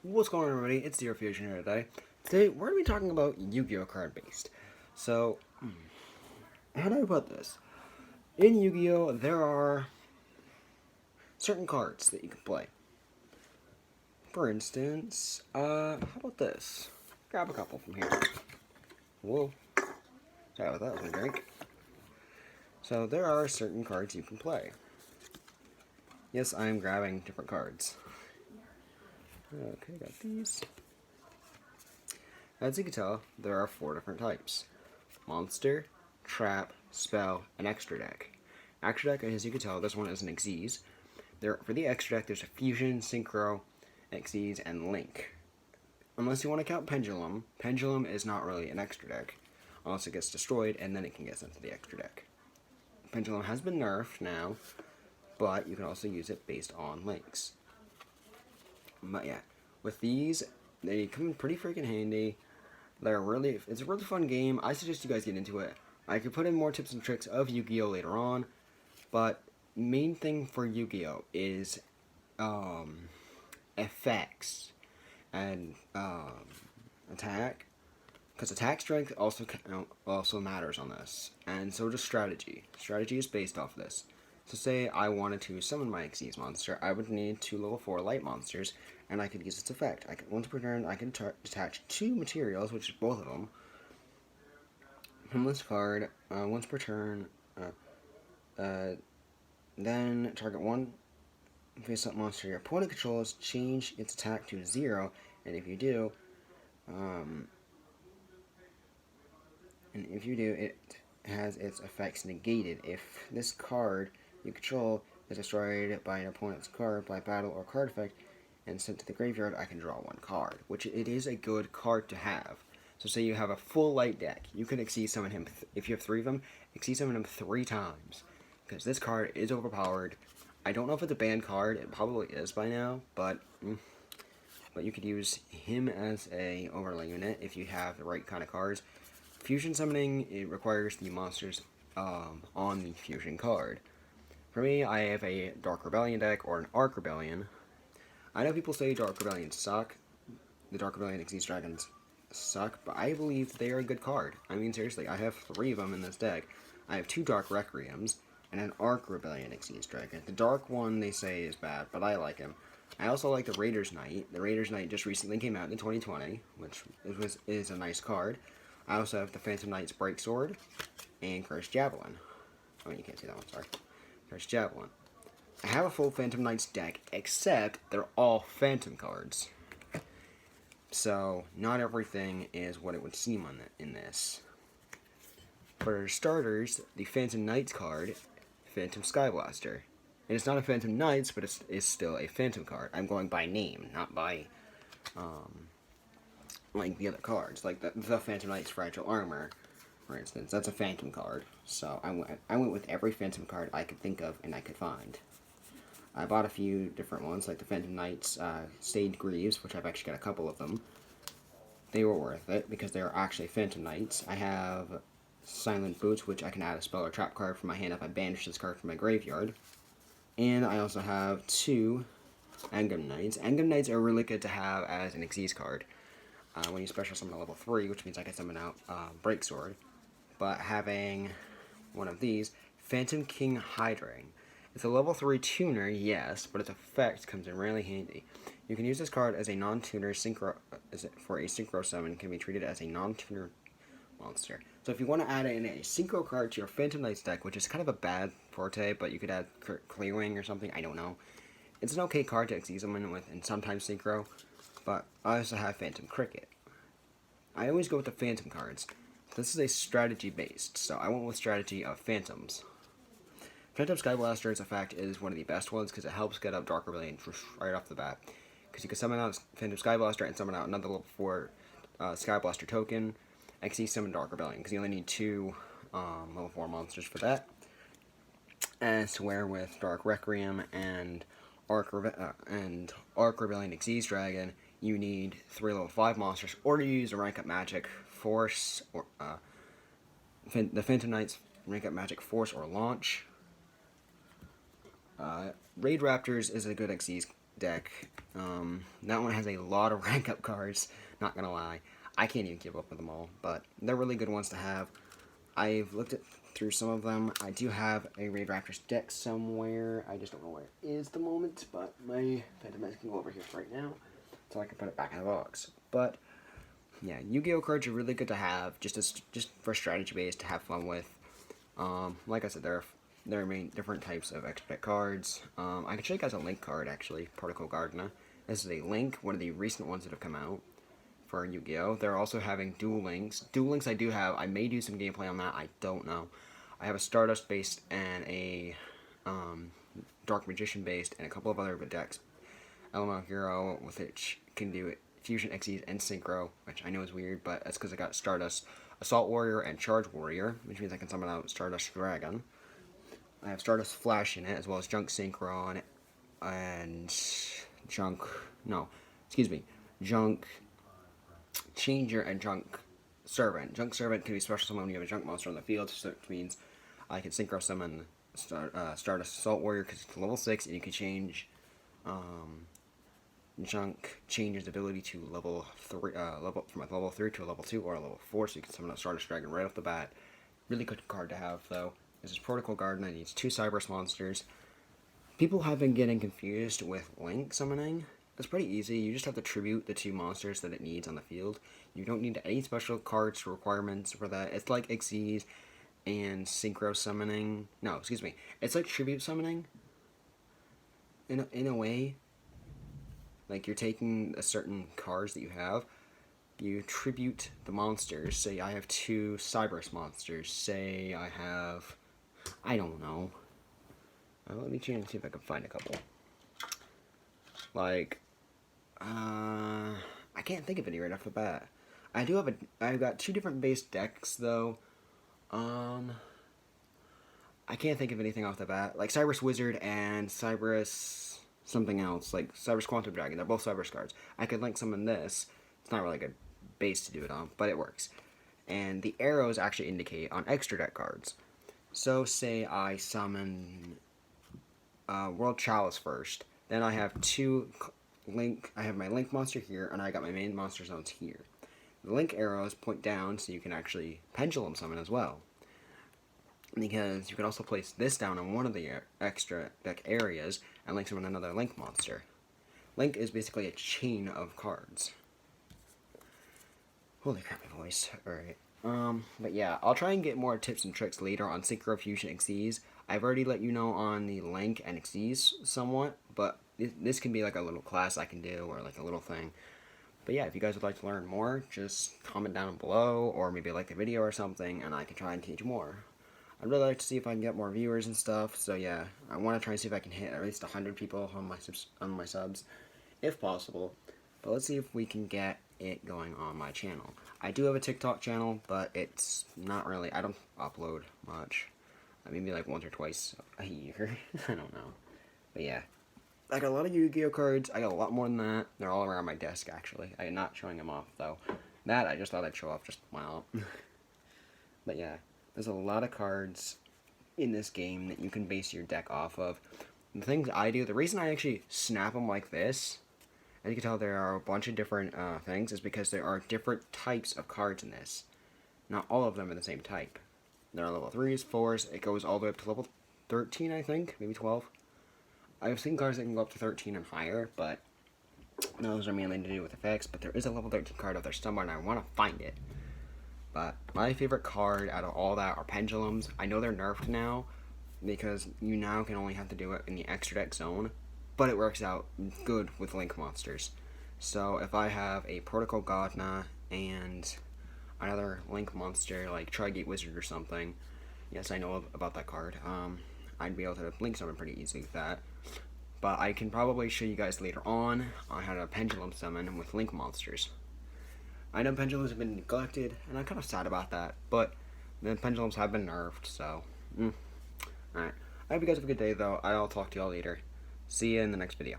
What's going on, everybody? It's Zero Fusion here today. Today, we're going to be talking about Yu-Gi-Oh! Card based. So, how do I put this? In Yu-Gi-Oh! There are certain cards that you can play. For instance, how about this? Grab a couple from here. Whoa. Sorry about that, was my drink. So, there are certain cards you can play. Yes, I'm grabbing different cards. Okay, got these. As you can tell, there are 4 different types. Monster, Trap, Spell, and Extra Deck. Extra Deck, as you can tell, this one is an Xyz. For the Extra Deck, there's a Fusion, Synchro, Xyz, and Link. Unless you want to count Pendulum, Pendulum is not really an Extra Deck. Unless it gets destroyed, and then it can get sent to the Extra Deck. Pendulum has been nerfed now, but you can also use it based on links. But yeah, with these, they come in pretty freaking handy. It's a really fun game. I suggest you guys get into it. I could put in more tips and tricks of Yu-Gi-Oh! Later on, but main thing for Yu-Gi-Oh! Is effects and attack, because attack strength also matters on this, and so does strategy. Strategy is based off of this. So say I wanted to summon my Xyz monster, I would need 2 level 4 light monsters, and I could use its effect. Once per turn, I can detach 2 materials, which is both of them, from this card. Once per turn, then target 1 face-up monster your opponent controls, change its attack to 0, and if you do, it has its effects negated. If this card you control is destroyed by an opponent's card by battle or card effect and sent to the graveyard, I can draw 1 card, which it is a good card to have. So say you have a full light deck, you can Xyz summon him, if you have 3 of them, Xyz summon him 3 times, because this card is overpowered. I don't know if it's a banned card, it probably is by now, but you could use him as a overlay unit if you have the right kind of cards. Fusion summoning, it requires the monsters on the fusion card. For me, I have a Dark Rebellion deck or an Arc Rebellion. I know people say Dark Rebellions suck. The Dark Rebellion Xyz Dragons suck, but I believe they are a good card. I mean, seriously, I have 3 of them in this deck. I have 2 Dark Requiems and an Arc Rebellion Xyz Dragon. The Dark one they say is bad, but I like him. I also like the Raiders Knight. The Raiders Knight just recently came out in 2020, which is a nice card. I also have the Phantom Knight's Break Sword and Cursed Javelin. Oh, you can't see that one, sorry. Cursed Javelin. I have a full Phantom Knights deck, except they're all Phantom cards. So, not everything is what it would seem in this. For starters, the Phantom Knights card, Phantom Skyblaster. And it's not a Phantom Knights, but it's still a Phantom card. I'm going by name, not by like the other cards, like the Phantom Knight's Fragile Armor, for instance. That's a Phantom card. So I went with every Phantom card I could think of and I could find. I bought a few different ones, like the Phantom Knight's Sage Greaves, which I've actually got a couple of them. They were worth it because they are actually Phantom Knights. I have Silent Boots, which I can add a spell or trap card from my hand if I banish this card from my graveyard. And I also have 2 Angam Knights. Angam Knights are really good to have as an Xyz card. When you special summon a level 3, which means I can summon out Break Sword. But having one of these, Phantom King Hydrang. It's a level 3 tuner, yes, but its effect comes in really handy. You can use this card as a non-tuner for a synchro summon, can be treated as a non-tuner monster. So if you want to add in a synchro card to your Phantom Knights deck, which is kind of a bad forte, but you could add Clearwing or something, I don't know. It's an okay card to Xyz summon with, and sometimes synchro. But I also have Phantom Cricket. I always go with the Phantom cards. This is a strategy based, so I went with strategy of Phantoms. Phantom Skyblaster's effect is one of the best ones because it helps get up Dark Rebellion right off the bat. Because you can summon out Phantom Skyblaster and summon out another level 4 Skyblaster token. Xyz summon Dark Rebellion because you only need 2 level 4 monsters for that. As to where with Dark Requiem and Arc Rebellion Xyz Dragon, you need 3 level 5 monsters, or you use a rank up magic force, or the Phantom Knights rank up magic force or launch. Raid Raptors is a good Xyz deck. That one has a lot of rank up cards, not gonna lie. I can't even keep up with them all, but they're really good ones to have. I've looked through some of them. I do have a Raid Raptors deck somewhere. I just don't know where it is at the moment, but my Phantom Knights can go over here right now, so I can put it back in the box. But yeah, Yu-Gi-Oh cards are really good to have, just for strategy based to have fun with. Like I said, there are many different types of extra deck cards. I can show you guys a Link card actually, Particle Gardener. This is a Link, one of the recent ones that have come out for Yu-Gi-Oh. They're also having Duel Links. Duel Links I do have. I may do some gameplay on that. I don't know. I have a Stardust based and a Dark Magician based and a couple of other decks. Elemental Hero, with which can do it. Fusion Xyz and Synchro, which I know is weird, but that's because I got Stardust, Assault Warrior, and Charge Warrior, which means I can summon out Stardust Dragon. I have Stardust Flash in it, as well as Junk Synchron and Junk Changer and Junk Servant. Junk Servant can be special summoned when you have a Junk monster on the field, so which means I can Synchro summon Stardust Assault Warrior because it's level 6, and you can change Junk Changer's ability to level 3, from a level 3 to a level 2 or a level 4, so you can summon a Stardust Dragon right off the bat. Really good card to have, though. This is Protocol Garden. It needs 2 Cyberse monsters. People have been getting confused with Link summoning. It's pretty easy. You just have to tribute the 2 monsters that it needs on the field. You don't need any special cards requirements for that. It's like Xyz and Synchro summoning. No, excuse me. It's like tribute summoning. In a way, like you're taking a certain cards that you have. You tribute the monsters. Say I have 2 Cyberse monsters. Say I have, I don't know. Let me try and see if I can find a couple. Like, I can't think of any right off the bat. I've got 2 different base decks though. I can't think of anything off the bat. Like Cyberse Wizard and Cyberse something else. Like Cyberse Quantum Dragon. They're both Cyberse cards. I could link summon this. It's not really a good base to do it on, but it works. And the arrows actually indicate on extra deck cards. So say I summon World Chalice first. Then I have 2 Link. I have my Link monster here, and I got my main monster zones here. The Link arrows point down, so you can actually Pendulum summon as well. Because you can also place this down on one of the extra deck areas and link summon another Link monster. Link is basically a chain of cards. Holy crap, my voice. Alright. But yeah, I'll try and get more tips and tricks later on Synchro, Fusion, Xyz. I've already let you know on the Link and Xyz somewhat, but this can be like a little class I can do, or like a little thing. But yeah, if you guys would like to learn more, just comment down below, or maybe like the video or something, and I can try and teach more. I'd really like to see if I can get more viewers and stuff, so yeah, I want to try and see if I can hit at least 100 people on my subs, if possible. But let's see if we can get it going on my channel. I do have a TikTok channel, but it's not really, I don't upload much. Maybe like once or twice a year. I don't know. But yeah. I got a lot of Yu-Gi-Oh cards. I got a lot more than that. They're all around my desk, actually. I'm not showing them off, though. That, I just thought I'd show off just a while. But yeah. There's a lot of cards in this game that you can base your deck off of. The things I do, the reason I actually snap them like this, as you can tell there are a bunch of different things, is because there are different types of cards in this. Not all of them are the same type. There are level 3s, 4s, it goes all the way up to level 13, I think, maybe 12. I've seen cards that can go up to 13 and higher, but those are mainly to do with effects, but there is a level 13 card out there somewhere, and I want to find it. But my favorite card out of all that are Pendulums. I know they're nerfed now, because you now can only have to do it in the extra deck zone, but it works out good with Link monsters. So if I have a Protocol Godna and another Link monster like Trigate Wizard or something, yes, I know about that card, I'd be able to Link summon pretty easily with that. But I can probably show you guys later on how to Pendulum summon with Link monsters. I know Pendulums have been neglected, and I'm kind of sad about that, but the Pendulums have been nerfed, so, Alright. I hope you guys have a good day, though. I'll talk to y'all later. See you in the next video.